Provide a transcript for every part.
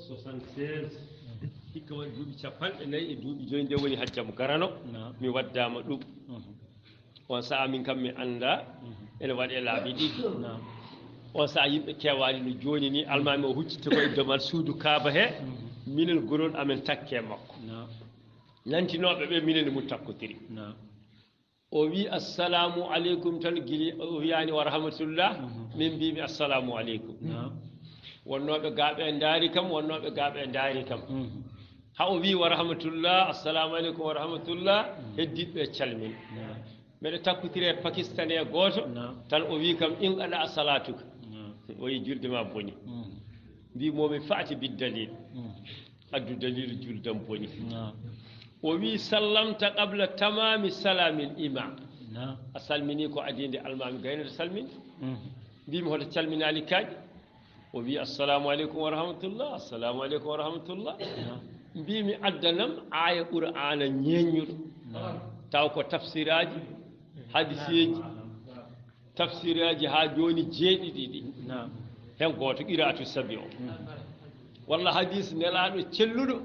76 hikka waɗi duuɓi capanɗe nayi e duuɓi joyi nde woni hajjam garano mi waddama ɗum on sahaa min kam mi annda ene waɗe laaɓi ɗiɗi on sahaa yimɓe kewani no joni ni almami o huccite koye domal suudu kaaba he minen gorol amen takke makko nantinoɓe ɓe minen mo takkodiri o wi assalamu aleykum tan guili o wiyani wa rahmatullah min mbimi assalamu aleykum wonnoɓe gaaɓe daari kam wonnoɓe gaaɓe daari kam ha o wi wa rahmatullah assalamu aleykum wa rahmatullah heddiɓe calmin mbeɗa takkotiri e pakistanais goto tan o wi kam in aɗa a salatuka o yi julde ma boni mbimomi faati biddalil addu dalil juldam boni o wi sallamta qabla tamami salamil ima a salmini ko adinde almami gaynata salminde mbimi hoto calminali kaaƴe o wi assalamu aleykum wa rahmatullah assalamu aleykum wa rahmatullah mbimi addanam aya qur'ana ñeññuɗo taw ko tafsiraji hadiseji tafsiraji ha joni jeeɗiɗi ɗi hen goto qira'atu sabi o walla hadis nelaɗo celluɗo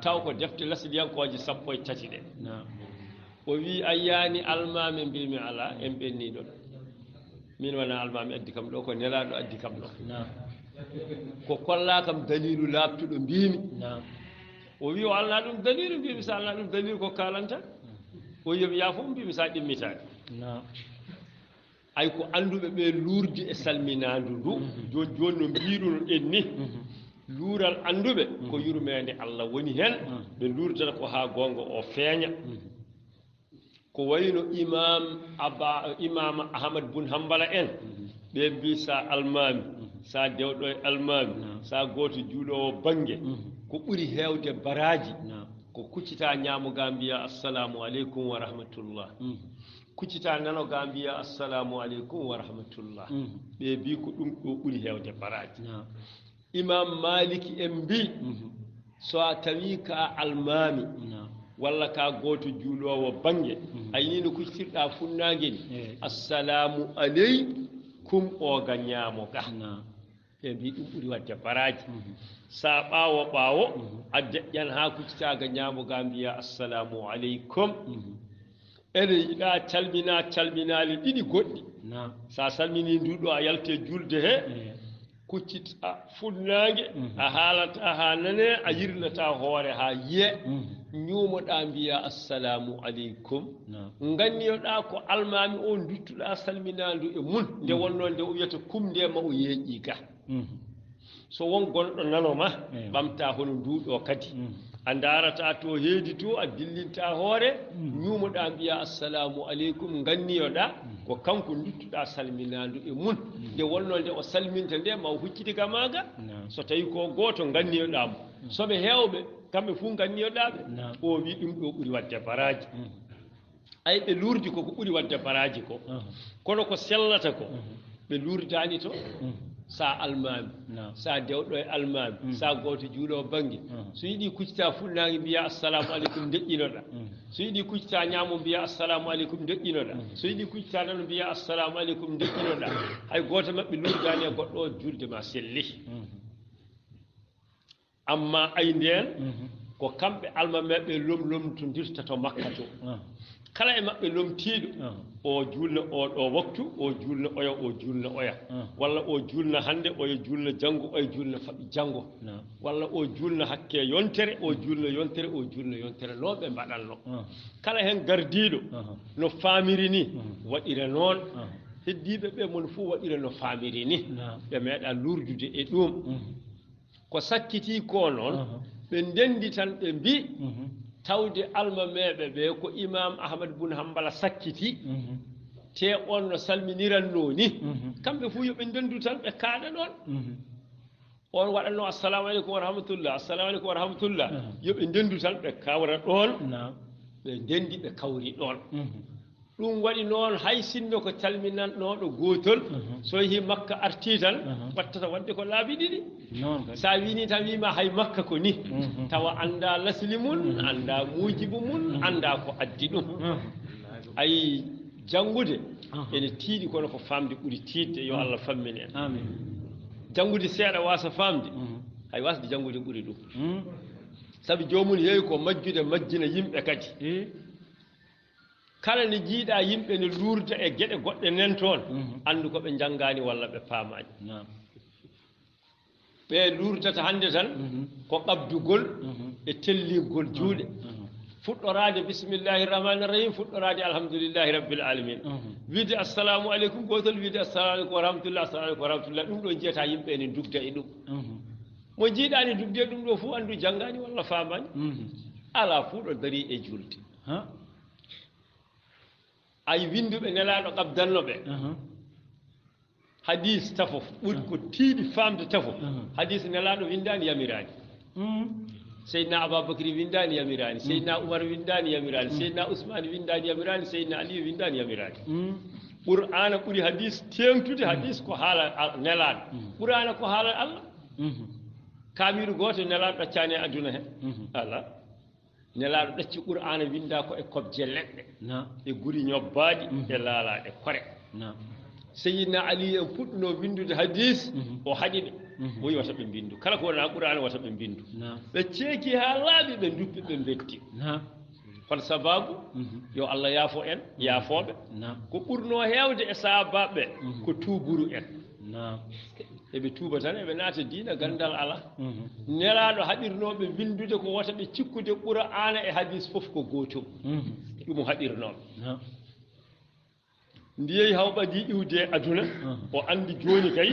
taw ko defte lasliyankoje sappo e tati ɗe o wi ayyani almami mbimi ala en ɓenniɗon min wona almami addi kam ɗo ko nelaɗo addi kam ɗo ko kolla kam dalilu labtuɗo mbimi o wi o alna ɗum dalilu mbimi sa alna ɗum dalilu ko kalanta o yomi ya fof mbimi sa ɗimmitani ay ko anduɓe ɓe luurdi e salminandu ndu joni joni no mbiruno ɗen ni luural anduɓe ko yurmede Allah woni hen ɓe luurdata ko ha gonga o feeña ko wayno imam ahmad bun hambala en ɓe mbi sa almami sa dewɗo e almami sa goto juuɗowo banggue ko ɓuuri hewde baraji ko kuccita ñamoga mbiya assalamu aleykum wa rahmatullah kuccita nanoga mbiya assalamu aleykum wa rahmatullah ɓe mbi ko ɗum ɗo ɓuuri hewde baraji imam maliki en mbi so a tawi ka almami walla ka goto juulowo banggue ayini no kuccitirɗa funnague ni assalamu aleykum oga ñamoga ɓe mbi ɗum ɓuuri wadde baraji sa ɓawo ɓawo a deƴƴan ha kuccitaga ñamoga mbiya assalamu aleykum ene yiɗa calmina calminali ɗiɗi goɗɗi sa salmini nduɗo a yalte julde he kuccita funnague a haalata ha nane a yirlata hoore ha yiye ñumoɗa mbiya assalamu aleykum ganniyoɗa ko almami o duttuɗa salminandu e mun nde wonno nde o wiyata kumde ma o yeeƴi ga so won gonɗo nanoma ɓamta hono nduɗo kadi a darata to heedi to a dillinta hoore ñumoɗa mbiya assalamu aleykum ganniyoɗa ko kanko duttuɗa salminandu e mun nde wonno nde o salminta nde ma huccitiga maga so tawi ko goto ganniyoɗamo soɓe hewɓe kamɓe fuu ganniyoɗaɓe o wi ɗum ɗo ɓuuri wadde baraji ay ɓe luurdi koko ɓuuri wadde baraji ko kono ko sellata ko ɓe luurdani to sa almami sa dewɗo e almami sa goto juuɗo banggue so yiiɗi kuccita funnage mbiya assalamu aleykum deƴƴinoɗa so yiiɗi kuccita ñamo mbiya assalamu aleykum deƴƴinoɗa so yiiɗi kuccita nano mbiya assalamu aleykum deƴƴinoɗa hay goto mabɓe luurdani e goɗɗo o julde ma selli amma ay nden ko kamɓe almameɓe lomtodirta to makka to kala e maɓɓe lomtiiɗo o julna oɗo waktu o julna oya o julna oya walla o julna hannde oyo julna janngo oya julna faɓi janngo walla o julna hakke yontere o julna yontere o julna yontere noon ɓe mbaɗatno kala heen gardiiɗo no faamiri ni waɗira noon heddiiɓe ɓe mon fof waɗira no faamiri ni ɓe meeɗa lurdude e ɗum ko sakkitii ko noon ɓe ndenndi tan ɓe mbi tawde almameɓe ɓe ko imam ahmad bun hambala sakkiti te on no salminiranno ni kamɓe fuu yoɓe ndendu tan ɓe kaaɗa ɗon on waɗanno assalamu aleykum wa rahmatullah assalamu aleykum wa rahmatullah yoɓe ndendu tan ɓe kawra ɗon ɓe ndendi ɓe kawri ɗon ɗum waɗi noon hay sinno ko calminannoɗo gootol so yehi makka arti tan wattata wadde ko laabi ɗiɗi sa wini tan wima hay makka ko ni tawa anda lasli mum anda mujibu mum anda ko addi ɗum ayi janngude ene tiiɗi kono ko famde ɓuuri tiidde yo Allah fammin en janngude seeɗa wasa famde hay wasde janngude ɓuri ɗum sabi joomum heewi ko majjude majjina yimɓe kadi kala ne jiiɗa yimɓe ne luurda e geɗe goɗɗe nen toon anndu ko ɓe janngaani walla ɓe paamaani ɓe luurdata hannde tan ko ɓabdugol e tellingol juuɗe fuɗɗoraade bisimillahi rahmani rahim fuɗɗoraade alhamdulillahi rabbil alamin wiide assalamu aleykum gootol wiide assalamu aleykum wa rahmatullah assalamu aleykum wa rahmatullah ɗum ɗo jiyata yimɓe ne dugda e ɗum mo jiiɗaani dugde ɗum ɗo fof anndu janngaani walla faamaani alaa fuu ɗo darii e julde ay winduɓe nelaaɗo ƙabdanno ɓe hadis tafo ɓuri ko tiiɗi faamde tafo hadis nelaaɗo windaani yamiraani seydna aboubacry windaani yamiraani seydna oumar windaani yamiraani seydna ousmane windaani yamiraani seydna aliyu windaani yamiraani qur'ana ɓuri hadis teeŋtude hadis ko haala nelaaɗo qur'ana ko haala allah kaamiru gooto nelaaɗo ɗaccaani e aduna heen ala nelaaɗo ɗacci qur'ana windaa ko e kobje leɗɗe e guri ñobbaaɗi e laalaaɗe kore seydna ali en puɗɗunoo winndude hadis o haɗi ɓe o wi wata ɓe mbindu kala ko wonaa qur'ana wata ɓe mbindu ɓe ceeki haa laaɓi ɓe duppi ɓe mbetti kono sababu yo allah yaafo en yaafooɓe ko ɓurnoo heewde e saabaɓe ko tuuburu en eɓe tuuba tan eɓe naata diina ganndal alaa nelaaɗo haɗirnooɓe winndude ko wata ɓe cikkude qur'ana e hadis fof ko gootum ɗum haɗirnooɓe ndiyeyi haw ɓadii iwde aduna o anndi jooni kay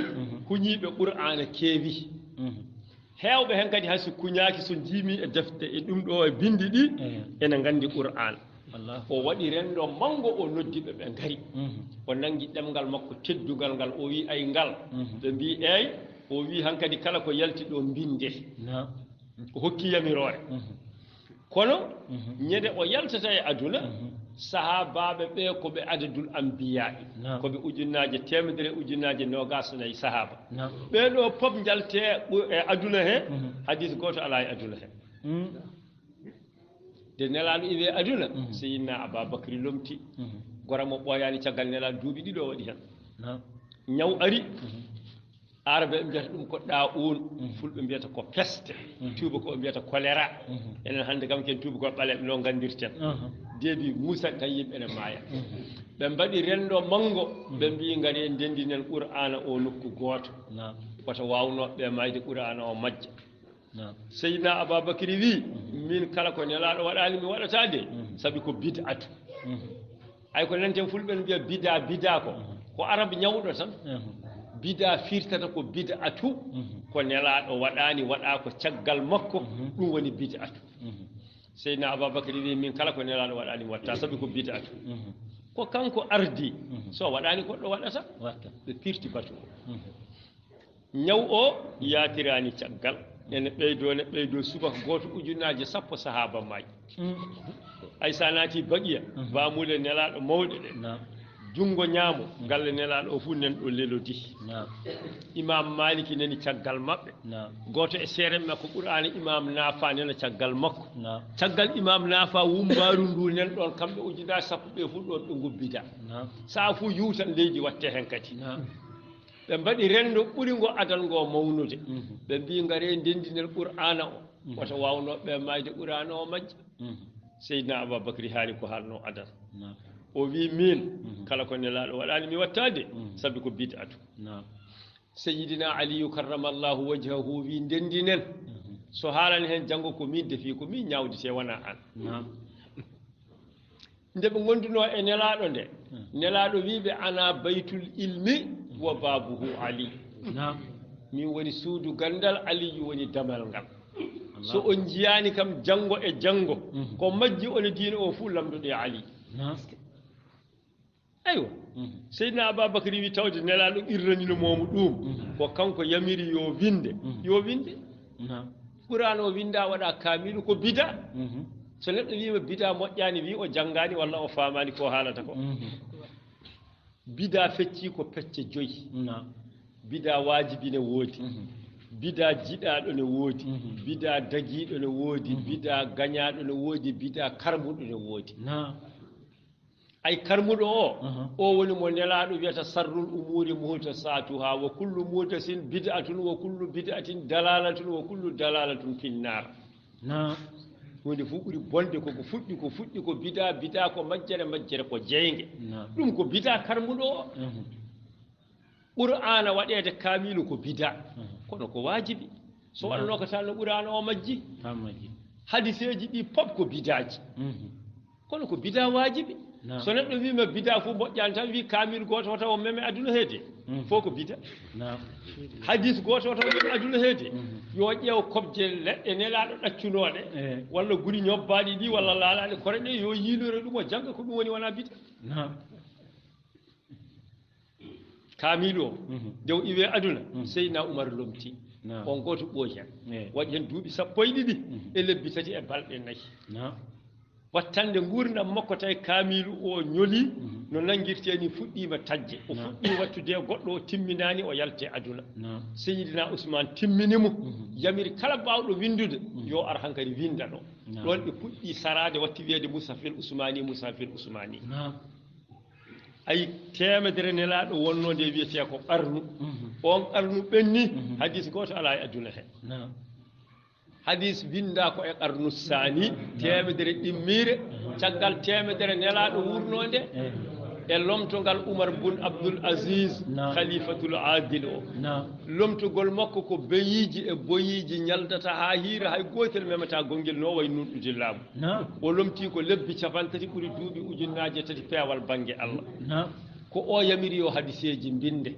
kuñiiɓe qur'ana keewi heewɓe heen kadi hay so kuñaaki so njiimi e defte e ɗum ɗo e bindi ɗi ene nganndi qur'an o waɗi renndo manngo o noddi ɓe ɓe ngari o nanngi ɗemngal makko teddugal ngal o wii ay ngal ɓe mbii eey o wii han kadi kala ko yalti ɗo mbinde o hokki yamiroore kono ñede o yaltata e aduna sahaabaaɓe ɓee ko ɓe adadul ambiya'i ko ɓe ujunnaaje temedere ujunnaaje nogas nayi sahaaba ɓee ɗoo pop njaltee e aduna hee hadis gooto alaa e aduna hee de nelaaɗo iwee aduna seyidna aboubacry lomti gora mo ɓooyaani caggal nelaaɗo duuɓi ɗiɗi o waɗi heen ñaw ari arabe ɓe mbiyata ɗum ko ɗaa'uun fulɓe mbiyata ko peste tuuba ko ɓe mbiyata choléra enen hannde kam ken tuuba koɓe ɓaleɓe no nganndirten deebi muusa tan yimɓe ne maaya ɓe mbaɗi renndo manngo ɓe mbii ngari en ndenndinen qur'ana o nokku gooto woto waawnooɓe ɓe maayde qur'ana o majja seydina aboubacry wii min kala ko nelaaɗo waɗaani mi waɗataa de sabi ko bid'atu ay ko nenten fulɓe no mbiya bida ko arabe ñawɗo tan bida firtata ko bid'atu ko nelaaɗo waɗaani waɗaa ko caggal makko ɗum woni bid'atu seydina aboubacry wi min kala ko nelaaɗo waɗaani mi watta sabi ko bid'atu ko kanko ardi so waɗaani goɗɗo waɗata ɓe firti batu o ñaw o yaatiraani caggal ene ɓeydoo subaka gooto ujunnaaje 10 sahaaba maaji ay sa naati baqiya baamude nelaaɗo mawɗe ɗe junngo ñaamo galle nelaaɗo o fof nen ɗo lelodi imam maliki nani caggal maɓɓe gooto e seere makko qur'ana imam naafa nena caggal makko caggal imam naafa wumbaaru ndu nen ɗon kamɓe ujunnaaje 10 ɓe fof ɗon ɓe ngubbida saa fof yuutan leydi watte heen kadi ɓe mbaɗi renndo ɓuri ngo adal ngo mawnude ɓe mbii ngare ndenndinel qur'ana o woto waawnoo ɓe maayde qur'ana o majja seydina aboubacry haali ko haalnoo adal o wii min kala ko nelaaɗo waɗaani mi wattaade sabi ko bid'atu seyidina aliyu karramallahu wajhahu wii ndenndinen so haalani heen janngo ko min defii ko min ñaawditee wonaa an nde ɓe ngonndunoo e nelaaɗo nde nelaaɗo wiiɓe ana baytul ilmi wa babuhu ali min woni suudu ganndal aliyu woni damal ngal so on jiyaani kam janngo e janngo ko majji one diine o fuu lamduɗe ali aywa seydina aboubacry wi tawde nelaaɗo irraninoomo ɗum ko kanko yamiri yo winde qur'an o winda waɗa kaamilu ko bida so neɗɗo wiima bida moƴƴaani wi o janngaani walla o faamaani ko haalata ko bida feccii ko pecce 5 bida waajibi ne woodi bida jiɗaaɗo ne woodi bida dagiiɗo ne woodi bida gañaaɗo ne woodi bida karmuɗo ne woodi ay karmuɗo o woni mo nelaɗo wiyata sarrul umuri muhtasatuha wa kullu muhtasin bid'atun wa kullu bid'atin dalalatun wa kullu dalalatun finnar hunde fof ɓuri bonde koko fuɗɗi ko bida ko majjere ko jeyge ɗum ko bida karmuɗo o qur'ana waɗede kamilu ko bida kono ko wajibi so waɗano ko tan no qur'ana o majji hadiseji ɗi pop ko bidaji kono ko bida wajibi so neɗɗo wima bida fof moƴƴani tan wi kamil goto o taw o meme aduna heede fof ko bida hadis goto o taw meme aduna heede yo ƴeew kobje leɗɗe nelaɗo ɗaccunoɗe walla guri ñobbaɗi ɗi walla laalaɗe kore ɗe yo yiilore ɗum o jangga ko ɗum woni wona bida kamil o nde o iwe aduna Seydina Oumar lomti on goto ɓooyi hen waɗi hen duuɓi 12 e lebbi 3 e balɗe 4 wattande gurdam makko tawi kamilu o ñoli no nanguirteni fuɗɗima tajje o fuɗɗi wattude goɗɗo o timminani o yalte aduna Seydina Ousmane timminimo yamiri kala bawɗo windude yo ar hankadi winda ɗo ɗon ɓe puɗɗi sarade watti wiyede Moussafil Ousmani ay temedere nelaɗo wonnode wiyete ko qarnu on qarnu ɓenni hadis goto ala e aduna he hadis winda ko e qarnu sani temedere ɗimmire caggal temedere nelaɗo wurnode e lomtogal Oumar bun Abdoul Aziz khalifatul adil o lomtogol makko ko beyiji e boyiji ñaldata ha hiira hay gotel memata gongel no way nunɗude laamu o lomti ko lebbi 50 ɓuuri duuɓi ujunnaje 3 peewal banggue Allah ko o yamiri yo hadiseji binde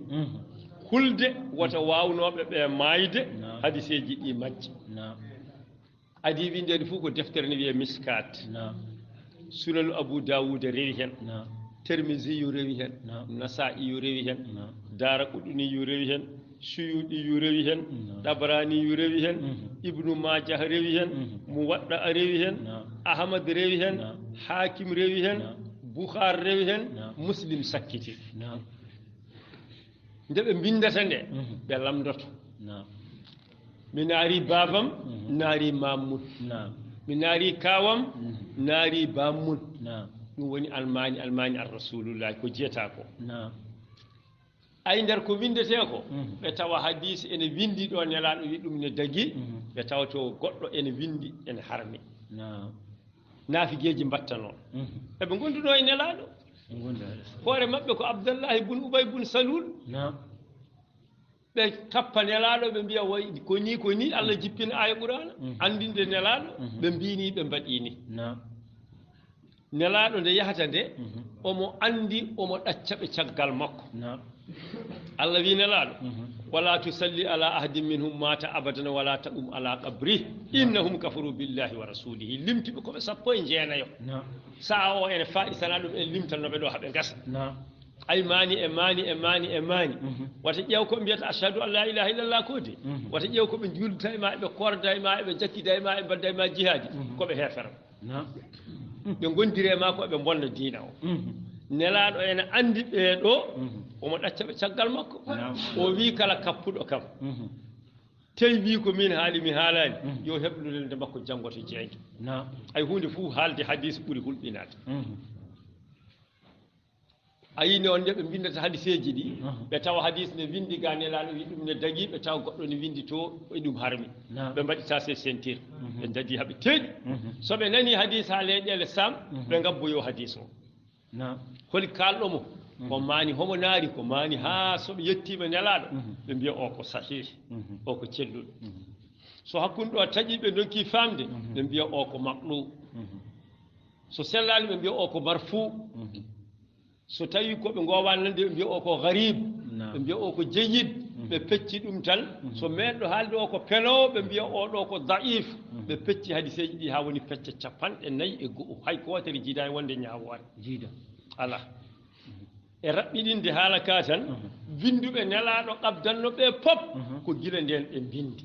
hulde wata wawnoɓe ɓe mayde hadiseji ɗi majji adi windede fof ko deftere ne wiye miskat sunanu Abou Daoud rewi hen Tirmizi yu rewi hen Nasa'i yu rewi hen Dara Qutni yu rewi hen Suyuɗi yu rewi hen Tabarani yu rewi hen Ibnu Majah rewi hen Muwadda rewi hen Ahmad rewi hen Hakim rewi hen Bukhari rewi hen Muslim sakkiti nde ɓe bindata nde ɓe lamdoto mi naari babam naari mammun mi naari kawam naari bammun ɗum woni almani ar rasulullahi ko jeyata ko ay nder ko windete ko ɓe tawa hadis ene windi ɗo nelaɗo wi ɗum ne dagi ɓe tawa to goɗɗo ene windi ene harmi naafigueji mbatta noon eɓe gonduɗo e nelaɗo hoore maɓɓe ko Abdallahi bun Ubay bun Salul ɓe tappa nelaɗo ɓe mbiya way ko ni Allah jippina aya qur'ana andinde nelaɗo ɓe mbini ɓe mbaɗini nelaɗo nde yahata nde omo andi omo ɗacca ɓe caggal makko Allah wi nelaɗo wala tusalli ala ahadin minhum mata abadan wala taqum ala qabri innahum kafaru billahi wa rasulihi limtiɓe koɓe 19 saa o ene faaɗi sana ɗum en limtannoɓe ɗo haɓe gasa ay mani wata ƴeew koɓe mbiyata ashhadu an la ilaha illallah ko de wata ƴeew koɓe juldata e ma eɓe korda e ma eɓe jakkida e ma e mbadda e ma jihadi koɓe heefere ɓe gondiri e ma ko eɓe bonna diina o nelaɗo ene andi ɓeeɗo omo ɗacca ɓe caggal makko o wi kala kappuɗo kam tawi wi ko min haali mi haalani yo heɓlunelde makko janggoto jeeyge ay hunde fof haalde hadis ɓuuri hulɓinade a yini on nde ɓe bindata hadiseji ɗi ɓe tawa hadis ne windi ga nelaɗo wi ɗum ne dagi ɓe tawa goɗɗo ne windi to e ɗum harmi ɓe mbaɗita se sentir ɓe dadi haɓe teeɗi so ɓe nani hadis ha leyɗele sam ɓe gabboyo hadis o holi kalɗomo ko mani homo naari ko mani ha soɓe yettima nelaɗo ɓe mbiya o ko sahih o ko celluɗo so hakkude ɗo taƴi ɓe donki famde ɓe mbiya o ko maqlu so sellani ɓe mbiya o ko marfou so tawi koɓe gowani nande ɓe mbiya o ko garib ɓe mbiya o ko jeyyid ɓe pecci ɗum tan so meɗɗo haalde o ko pelowo ɓe mbiya oɗo ko daif ɓe pecci hadiseji ɗi ha woni pecce 4 hay kotere jiidani wonde ñawoore jiida ala e raɓɓiɗinde haala ka tan winduɓe nelaɗo ƙabdanno ɓe pop ko gila nden ɓe bindi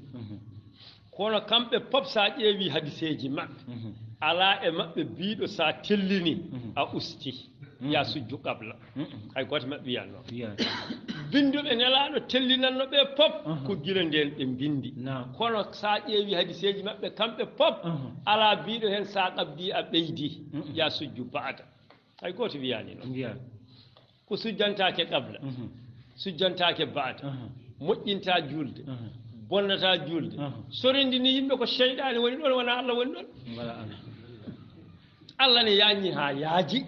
kono kamɓe pop sa ƴeewi hadiseji maɓɓe ala e maɓɓe biɗo sa tellini a usti ya sujju qabla hay goto maɓɓe wiyanno binduɓe nelaɗo tellinanno ɓe pop ko gila nden ɓe bindi kono sa ƴeewi hadiseji maɓɓe kamɓe pop ala biɗo hen sa qabdi a ɓeydi ya sujju baada hay gooto wiyani noon mbiya ko sujjantake qabla sujjantake baada moƴƴinta julde bonnata julde sorindini yimɓe ko cheyɗani woni ɗon wona Allah woni ɗon Allah ne yañi ha yaaji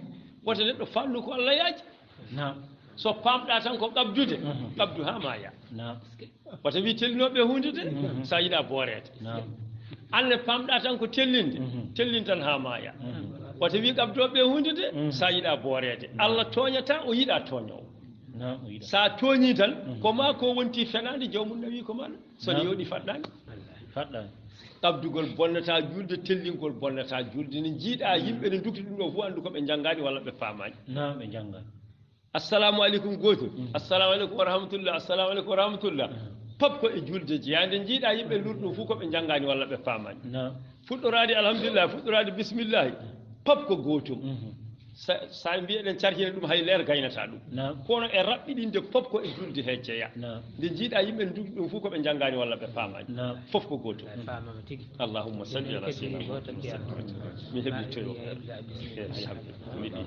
woto neɗɗo fannu ko Allah yaaji so pamɗa tan ko qabdude qabdu ha ma ya woto wi tellinoɓe hunde de sa yiɗa boorede anne pamɗa tan ko tellinde tellin tan ha ma ya woto wi qabdoɓe hunde de sa yiɗa boorede Allah tooñata o yiɗa tooñowo sa tooñi tan ko ma ko wonti fenade jawmum nawi ko maɗa sono yooɗi faɗɗani qabdugol bonnata julde tellingol bonnata julde ne jiiɗa yimɓe ne dukti ɗum ɗo fof anndu ko ɓe janggani walla ɓe famani ɓe janggani assalamu aleykum gotol assalamu aleykum wa rahmatullah assalamu aleykum wa rahmatullah pop ko e julde jeyande jiiɗa yimɓe lurɗo fof ko ɓe janggani walla ɓe famani fuɗɗorade alhamdulillah fuɗɗorade bisimillahi pop ko gotum sa mbiyeɗen carhina ɗum hay leer gaynata ɗum kono e raɓɓiɗinde fof ko e julde he jeeya nde jiiɗa yimɓe ne dugi ɗum fof koɓe janggani walla ɓe famani fof ko gotum allahumma salli ala sayyidina mi heɓi toyo miɗi